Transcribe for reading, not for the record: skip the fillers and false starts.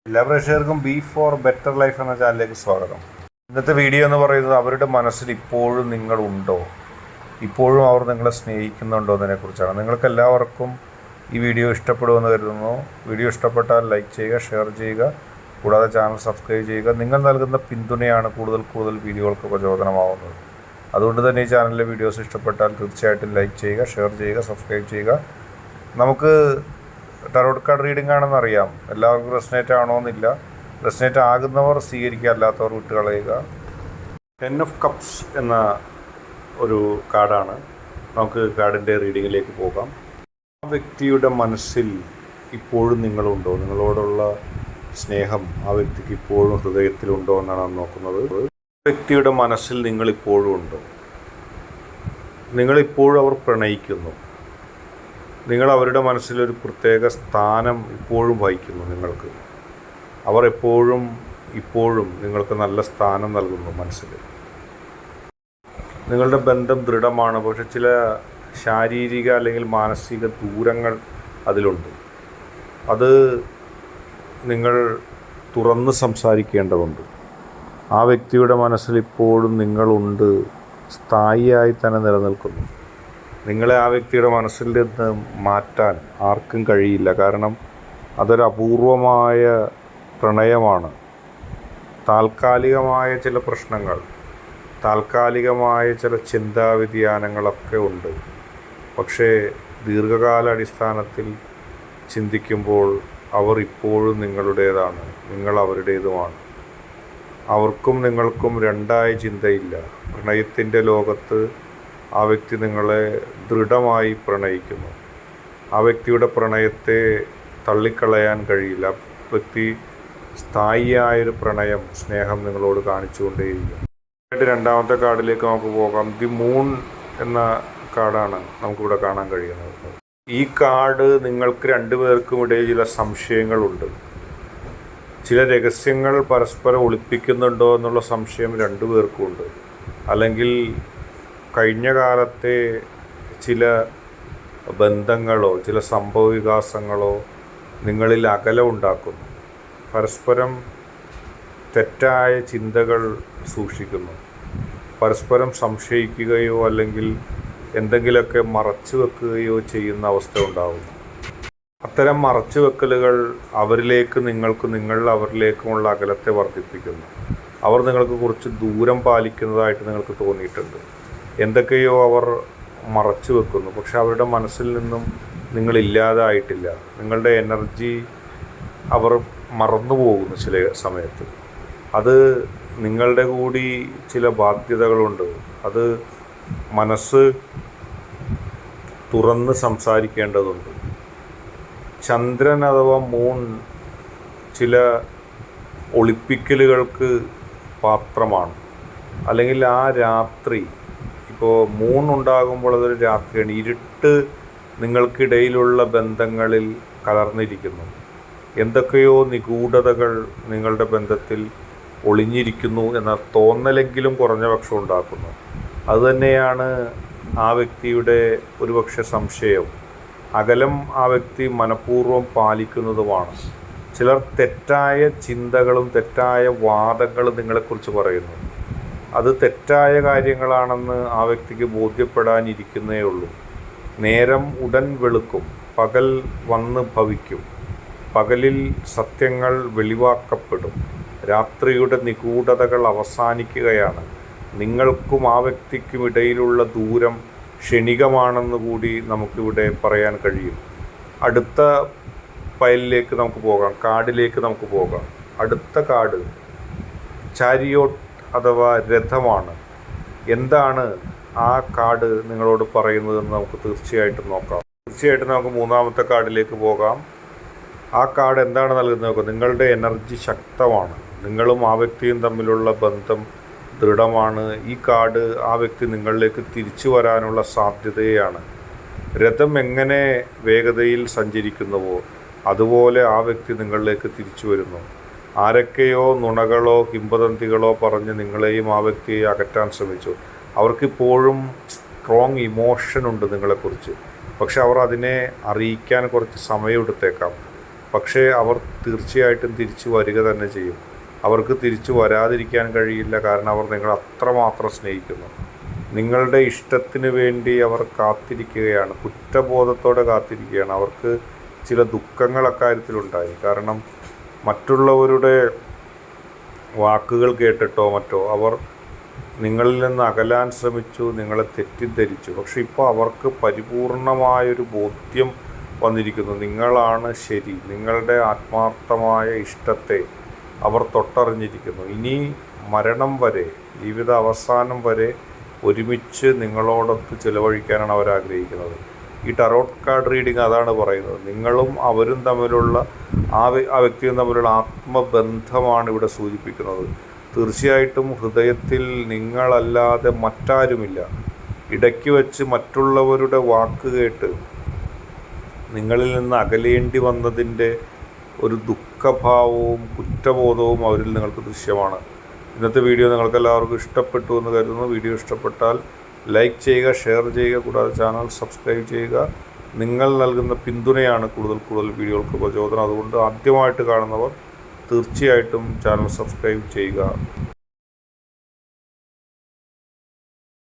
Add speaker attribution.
Speaker 1: എല്ലാ പ്രേക്ഷകർക്കും B four better life എന്ന ചാനലിലേക്ക് സ്വാഗതം. ഇന്നത്തെ വീഡിയോ എന്ന് പറയുന്നത് അവരുടെ മനസ്സിൽ ഇപ്പോഴും നിങ്ങളുണ്ടോ, ഇപ്പോഴും അവർ നിങ്ങളെ സ്നേഹിക്കുന്നുണ്ടോ എന്നതിനെക്കുറിച്ചാണ്. നിങ്ങൾക്ക് എല്ലാവർക്കും ഈ വീഡിയോ ഇഷ്ടപ്പെടുമെന്ന് കരുതുന്നു. വീഡിയോ ഇഷ്ടപ്പെട്ടാൽ ലൈക്ക് ചെയ്യുക, ഷെയർ ചെയ്യുക, കൂടാതെ ചാനൽ സബ്സ്ക്രൈബ് ചെയ്യുക. നിങ്ങൾ നൽകുന്ന പിന്തുണയാണ് കൂടുതൽ വീഡിയോകൾക്ക് പ്രചോദനമാവുന്നത്. അതുകൊണ്ട് തന്നെ ഈ ചാനലിലെ വീഡിയോസ് ഇഷ്ടപ്പെട്ടാൽ തീർച്ചയായിട്ടും ലൈക്ക് ചെയ്യുക, ഷെയർ ചെയ്യുക, സബ്സ്ക്രൈബ് ചെയ്യുക. നമുക്ക് ടാരോട്ട് കാർഡ് റീഡിംഗ് ആണെന്ന് അറിയാം. എല്ലാവർക്കും റെസനേറ്റ് ആണോയെന്നില്ല. റെസനേറ്റ് ആകുന്നവർ സ്വീകരിക്കുക, അല്ലാത്തവർ വിട്ടുകളയുക. 10 ഓഫ് കപ്സ് എന്ന ഒരു കാർഡാണ്. നമുക്ക് കാർഡിൻ്റെ റീഡിങ്ങിലേക്ക് പോകാം. ആ വ്യക്തിയുടെ മനസ്സിൽ ഇപ്പോഴും നിങ്ങളുണ്ടോ, നിങ്ങളോടുള്ള സ്നേഹം ആ വ്യക്തിക്ക് ഇപ്പോഴും ഹൃദയത്തിലുണ്ടോ എന്നാണ് നോക്കുന്നത്. വ്യക്തിയുടെ മനസ്സിൽ നിങ്ങളിപ്പോഴും ഉണ്ടോ, നിങ്ങളിപ്പോഴും അവർ പ്രണയിക്കുന്നു, നിങ്ങൾ അവരുടെ മനസ്സിലൊരു പ്രത്യേക സ്ഥാനം ഇപ്പോഴും വഹിക്കുന്നു. നിങ്ങൾക്ക് അവർ ഇപ്പോഴും നിങ്ങൾക്ക് നല്ല സ്ഥാനം നൽകുന്നു മനസ്സിൽ. നിങ്ങളുടെ ബന്ധം ദൃഢമാണ്, പക്ഷെ ചില ശാരീരിക അല്ലെങ്കിൽ മാനസിക ദൂരങ്ങൾ അതിലുണ്ട്. അത് നിങ്ങൾ തുറന്ന് സംസാരിക്കേണ്ടതുണ്ട്. ആ വ്യക്തിയുടെ മനസ്സിൽ ഇപ്പോഴും നിങ്ങളുണ്ട്, സ്ഥായിയായി തന്നെ നിലനിൽക്കുന്നു. നിങ്ങളെ ആ വ്യക്തിയുടെ മനസ്സിൽ നിന്ന് മാറ്റാൻ ആർക്കും കഴിയില്ല. കാരണം അതൊരു അപൂർവമായ പ്രണയമാണ്. താൽക്കാലികമായ ചില പ്രശ്നങ്ങൾ, താൽക്കാലികമായ ചില ചിന്താവ്യതിയാനങ്ങളൊക്കെ ഉണ്ട്. പക്ഷേ ദീർഘകാല അടിസ്ഥാനത്തിൽ ചിന്തിക്കുമ്പോൾ അവർ ഇപ്പോഴും നിങ്ങളുടേതാണ്, നിങ്ങൾ അവരുടേതുമാണ്. അവർക്കും നിങ്ങൾക്കും രണ്ടായ ചിന്തയില്ല. പ്രണയത്തിൻ്റെ ലോകത്ത് ആ വ്യക്തി നിങ്ങളെ ദൃഢമായി പ്രണയിക്കുന്നു. ആ വ്യക്തിയുടെ പ്രണയത്തെ തള്ളിക്കളയാൻ കഴിയില്ല. ആ വ്യക്തി സ്ഥായിയായൊരു പ്രണയം, സ്നേഹം നിങ്ങളോട് കാണിച്ചുകൊണ്ടേയിരിക്കും. രണ്ടാമത്തെ കാർഡിലേക്ക് നമുക്ക് പോകാം. ദി മൂൺ എന്ന കാർഡാണ് നമുക്കിവിടെ കാണാൻ കഴിയുന്നത്. ഈ കാർഡ് നിങ്ങൾക്ക് രണ്ടുപേർക്കും ഇടയിൽ ചില സംശയങ്ങളുണ്ട്. ചില രഹസ്യങ്ങൾ പരസ്പരം ഒളിപ്പിക്കുന്നുണ്ടോ എന്നുള്ള സംശയം രണ്ടുപേർക്കും ഉണ്ട്. അല്ലെങ്കിൽ കഴിഞ്ഞ കാലത്തെ ചില ബന്ധങ്ങളോ ചില സംഭവ വികാസങ്ങളോ നിങ്ങളിൽ അകലമുണ്ടാക്കുന്നു. പരസ്പരം തെറ്റായ ചിന്തകൾ സൂക്ഷിക്കുന്നു. പരസ്പരം സംശയിക്കുകയോ അല്ലെങ്കിൽ എന്തെങ്കിലുമൊക്കെ മറച്ചു വെക്കുകയോ ചെയ്യുന്ന അവസ്ഥ ഉണ്ടാവും. അത്തരം മറച്ചു വെക്കലുകൾ അവരിലേക്ക് നിങ്ങൾ അവരിലേക്കുമുള്ള അകലത്തെ വർദ്ധിപ്പിക്കുന്നു. അവർ നിങ്ങൾക്ക് കുറച്ച് ദൂരം പാലിക്കുന്നതായിട്ട് നിങ്ങൾക്ക് തോന്നിയിട്ടുണ്ട്. എന്തൊക്കെയോ അവർ മറച്ചു വെക്കുന്നു, പക്ഷെ അവരുടെ മനസ്സിൽ നിന്നും നിങ്ങളില്ലാതായിട്ടില്ല. നിങ്ങളുടെ എനർജി അവർ മറന്നു പോകുന്നു ചില സമയത്ത്. അത് നിങ്ങളുടെ കൂടി ചില ബാധ്യതകളുണ്ട്. അത് മനസ്സ് തുറന്ന് സംസാരിക്കേണ്ടതുണ്ട്. ചന്ദ്രൻ അഥവാ മൂൺ ചില ഒളിപ്പിക്കലുകൾക്ക് പാത്രമാണ്. അല്ലെങ്കിൽ ആ രാത്രി, ഇപ്പോൾ മൂൺ ഉണ്ടാകുമ്പോൾ അതൊരു രാത്രിയാണ്. ഇരുട്ട് നിങ്ങൾക്കിടയിലുള്ള ബന്ധങ്ങളിൽ കലർന്നിരിക്കുന്നു. എന്തൊക്കെയോ നിഗൂഢതകൾ നിങ്ങളുടെ ബന്ധത്തിൽ ഒളിഞ്ഞിരിക്കുന്നു എന്ന തോന്നലെങ്കിലും കുറഞ്ഞ പക്ഷം ഉണ്ടാക്കുന്നു. അതുതന്നെയാണ് ആ വ്യക്തിയുടെ ഒരുപക്ഷെ സംശയം. അകലം ആ വ്യക്തി മനഃപൂർവ്വം പാലിക്കുന്നതുമാണ്. ചിലർ തെറ്റായ ചിന്തകളും തെറ്റായ വാദങ്ങളും നിങ്ങളെക്കുറിച്ച് പറയുന്നു. അത് തെറ്റായ കാര്യങ്ങളാണെന്ന് ആ വ്യക്തിക്ക് ബോധ്യപ്പെടാനിരിക്കുന്നേ ഉള്ളൂ. നേരം ഉടൻ വെളുക്കും, പകൽ വന്ന് ഭവിക്കും. പകലിൽ സത്യങ്ങൾ വെളിവാക്കപ്പെടും. രാത്രിയുടെ നിഗൂഢതകൾ അവസാനിക്കുകയാണ്. നിങ്ങൾക്കും ആ വ്യക്തിക്കും ഇടയിലുള്ള ദൂരം ക്ഷണികമാണെന്ന് കൂടി നമുക്കിവിടെ പറയാൻ കഴിയും. അടുത്ത ഫയലിലേക്ക് നമുക്ക് പോകാം, കാർഡിലേക്ക് നമുക്ക് പോകാം. അടുത്ത കാർഡ് ചാരിയോട്ട് അഥവാ രഥമാണ്. എന്താണ് ആ കാർഡ് നിങ്ങളോട് പറയുന്നതെന്ന് നമുക്ക് തീർച്ചയായിട്ടും നോക്കാം. നമുക്ക് മൂന്നാമത്തെ കാർഡിലേക്ക് പോകാം. ആ കാർഡ് എന്താണ് നൽകുന്നത് നോക്കാം. നിങ്ങളുടെ എനർജി ശക്തമാണ്. നിങ്ങളും ആ വ്യക്തിയും തമ്മിലുള്ള ബന്ധം ദൃഢമാണ്. ഈ കാർഡ് ആ വ്യക്തി നിങ്ങളിലേക്ക് തിരിച്ചു വരാനുള്ള സാധ്യതയാണ്. രഥം എങ്ങനെ വേഗതയിൽ സഞ്ചരിക്കുന്നുവോ അതുപോലെ ആ വ്യക്തി നിങ്ങളിലേക്ക് തിരിച്ചു വരുന്നു. ആരൊക്കെയോ നുണകളോ കിംവദന്തികളോ പറഞ്ഞ് നിങ്ങളെയും ആ വ്യക്തിയെ അകറ്റാൻ ശ്രമിച്ചു. അവർക്കിപ്പോഴും സ്ട്രോങ് ഇമോഷൻ ഉണ്ട് നിങ്ങളെക്കുറിച്ച്. പക്ഷെ അവർ അതിനെ അറിയിക്കാൻ കുറച്ച് സമയമെടുത്തേക്കാം. പക്ഷേ അവർ തീർച്ചയായിട്ടും തിരിച്ചു വരിക തന്നെ ചെയ്യും. അവർക്ക് തിരിച്ചു വരാതിരിക്കാൻ കഴിയില്ല. കാരണം അവർ നിങ്ങളെ അത്രമാത്രം സ്നേഹിക്കുന്നു. നിങ്ങളുടെ ഇഷ്ടത്തിന് വേണ്ടി അവർ കാത്തിരിക്കുകയാണ്, കുറ്റബോധത്തോടെ കാത്തിരിക്കുകയാണ്. അവർക്ക് ചില ദുഃഖങ്ങൾ അക്കാര്യത്തിലുണ്ടായി. കാരണം മറ്റുള്ളവരുടെ വാക്കുകൾ കേട്ടിട്ടോ മറ്റോ അവർ നിങ്ങളിൽ നിന്ന് അകലാൻ ശ്രമിച്ചു, നിങ്ങളെ തെറ്റിദ്ധരിച്ചു. പക്ഷെ ഇപ്പോൾ അവർക്ക് പരിപൂർണമായൊരു ബോധ്യം വന്നിരിക്കുന്നു. നിങ്ങളാണ് ശരി. നിങ്ങളുടെ ആത്മാർത്ഥമായ ഇഷ്ടത്തെ അവർ തൊട്ടറിഞ്ഞിരിക്കുന്നു. ഇനി മരണം വരെ, ജീവിത അവസാനം വരെ ഒരുമിച്ച് നിങ്ങളോടൊത്ത് ചിലവഴിക്കാനാണ് അവർ ആഗ്രഹിക്കുന്നത്. ഈ ടറോട്ട് കാർഡ് റീഡിങ് അതാണ് പറയുന്നത്. നിങ്ങളും അവരും തമ്മിലുള്ള ആ വ്യക്തിയും തമ്മിലുള്ള ആത്മബന്ധമാണ് ഇവിടെ സൂചിപ്പിക്കുന്നത്. തീർച്ചയായിട്ടും ഹൃദയത്തിൽ നിങ്ങളല്ലാതെ മറ്റാരുമില്ല. ഇടയ്ക്ക് വെച്ച് മറ്റുള്ളവരുടെ വാക്ക് കേട്ട് നിങ്ങളിൽ നിന്ന് അകലേണ്ടി വന്നതിൻ്റെ ഒരു ദുഃഖഭാവവും കുറ്റബോധവും അവരിൽ നിങ്ങൾക്ക് ദൃശ്യമാണ്. ഇന്നത്തെ വീഡിയോ നിങ്ങൾക്കെല്ലാവർക്കും ഇഷ്ടപ്പെട്ടു എന്ന് കരുതുന്നു. വീഡിയോ ഇഷ്ടപ്പെട്ടാൽ ലൈക്ക് ചെയ്യുക, ഷെയർ ചെയ്യുക, കൂടാതെ ചാനൽ സബ്സ്ക്രൈബ് ചെയ്യുക. നിങ്ങൾ നൽകുന്ന പിന്തുണയാണ് കൂടുതൽ വീഡിയോകൾക്ക് പ്രചോദനം. അതുകൊണ്ട് ആദ്യമായിട്ട് കാണുന്നവർ തീർച്ചയായിട്ടും ചാനൽ സബ്സ്ക്രൈബ് ചെയ്യുക.